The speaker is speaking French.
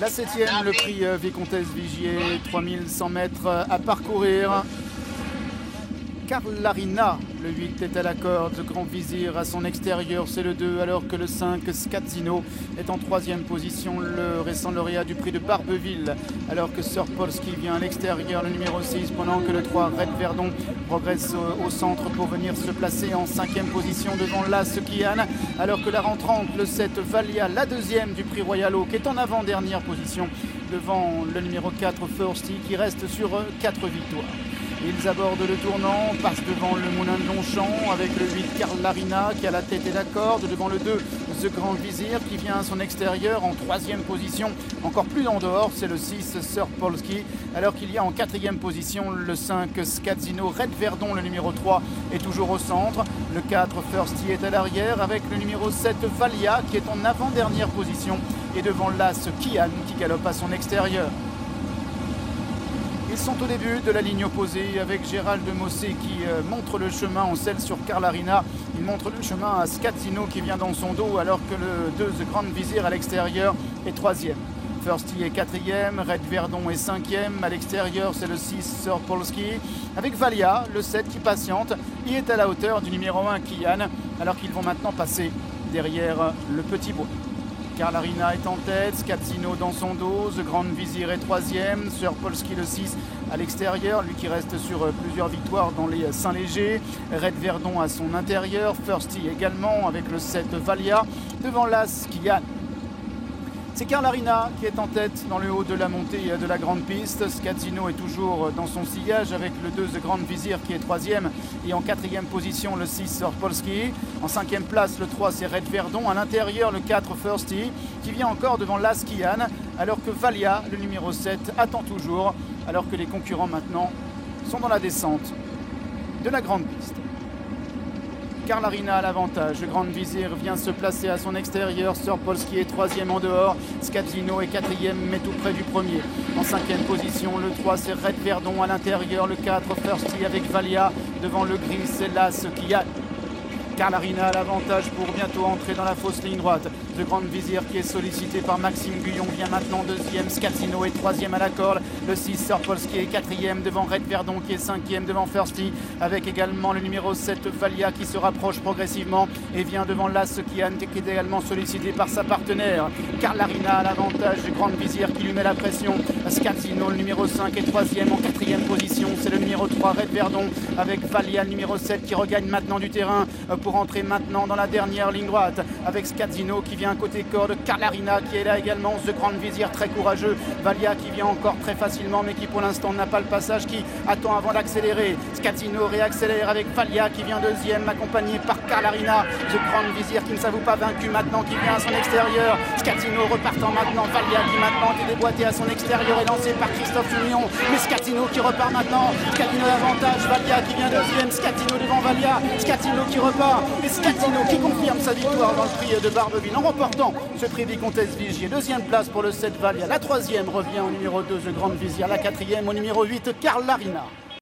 La 7e, le prix Vicomtesse Vigier, 3100 mètres à parcourir. Carlarina, le 8 est à la corde, Grand Vizir à son extérieur, c'est le 2, alors que le 5, Scazzino, est en 3e position, le récent lauréat du prix de Barbeville, alors que Sir Polski vient à l'extérieur, le numéro 6, pendant que le 3, Red Verdon, progresse au centre pour venir se placer en 5e position devant l'As Kian, alors que la rentrante, le 7, Valia, la 2e du prix Royal Oak, est en avant-dernière position devant le numéro 4, Firsty, qui reste sur 4 victoires. Ils abordent le tournant, passent devant le Moulin de Longchamp avec le 8 Carlarina qui a la tête et la corde, devant le 2 The Grand Vizir qui vient à son extérieur en 3e position, encore plus en dehors, c'est le 6 Sir Polski, alors qu'il y a en 4e position le 5 Scazzino. Red Verdon, le numéro 3, est toujours au centre, le 4 Firsty est à l'arrière avec le numéro 7 Valia qui est en avant-dernière position et devant l'As Kian qui galope à son extérieur. Ils sont au début de la ligne opposée avec Gérald de Mossé qui montre le chemin en selle sur Carlarina. Il montre le chemin à Scazzino qui vient dans son dos alors que le 2 The Grand Vizir à l'extérieur est 3e. Firsty est 4e, Red Verdon est 5e, à l'extérieur c'est le 6 Sir Polski, avec Valia, le 7 qui patiente, il est à la hauteur du numéro 1 Kian, alors qu'ils vont maintenant passer derrière le petit bois. Carlarina est en tête, Scazzino dans son dos, The Grand Vizir est 3e, Sir Polski le 6 à l'extérieur, lui qui reste sur plusieurs victoires dans les Saint-Léger, Red Verdon à son intérieur, Firsty également avec le 7 Valia, devant l'As Kian. C'est Carlarina qui est en tête dans le haut de la montée de la grande piste. Scazzino est toujours dans son sillage avec le 2 The Grand Vizir qui est 3e et en 4e position le 6 Sir Polski. En 5e place le 3 c'est Red Verdon. À l'intérieur le 4 Firsty qui vient encore devant l'As Kian alors que Valia, le numéro 7, attend toujours alors que les concurrents maintenant sont dans la descente de la grande piste. Carlarina à l'avantage, le Grand Vizir vient se placer à son extérieur, Sir Polski est 3e en dehors, Scazzino est 4e mais tout près du premier. En 5e position, le 3 c'est Red Verdon à l'intérieur, le 4 Firsty avec Valia, devant le gris c'est l'As Kian. Carlarina à l'avantage pour bientôt entrer dans la fausse ligne droite. The Grand Vizir qui est sollicité par Maxime Guyon vient maintenant 2e. Scazzino est 3e à la corde. Le 6 Sir Polski est 4e devant Red Verdon qui est 5e devant Firsty. Avec également le numéro 7 Valia qui se rapproche progressivement et vient devant l'As Kian qui est également sollicité par sa partenaire. Carlarina à l'avantage du Grand Vizir qui lui met la pression. Scazzino le numéro 5 est 3e en 4e position. C'est le numéro 3 Red Verdon avec Valia le numéro 7 qui regagne maintenant du terrain pour entrer maintenant dans la dernière ligne droite avec Scazzino qui vient côté corde, Carlarina qui est là également, The Grand Vizir très courageux, Valia qui vient encore très facilement mais qui pour l'instant n'a pas le passage, qui attend avant d'accélérer. Scazzino réaccélère avec Valia qui vient 2e accompagné par Carlarina. The Grand Vizir qui ne s'avoue pas vaincu maintenant, qui vient à son extérieur. Scazzino repartant maintenant, Valia qui maintenant est déboîté à son extérieur et lancé par Christophe Mignon, mais Scazzino qui repart maintenant. Scazzino l'avantage, Valia qui vient 2e, Scazzino devant Valia, Scazzino qui repart et Scazzino qui confirme sa victoire dans le prix de Barbeville en remportant ce prix Vicomtesse Vigier. 2e place pour le 7 Valia, la 3e revient au numéro 2 The Grand Vizir, la 4e au numéro 8 Carlarina.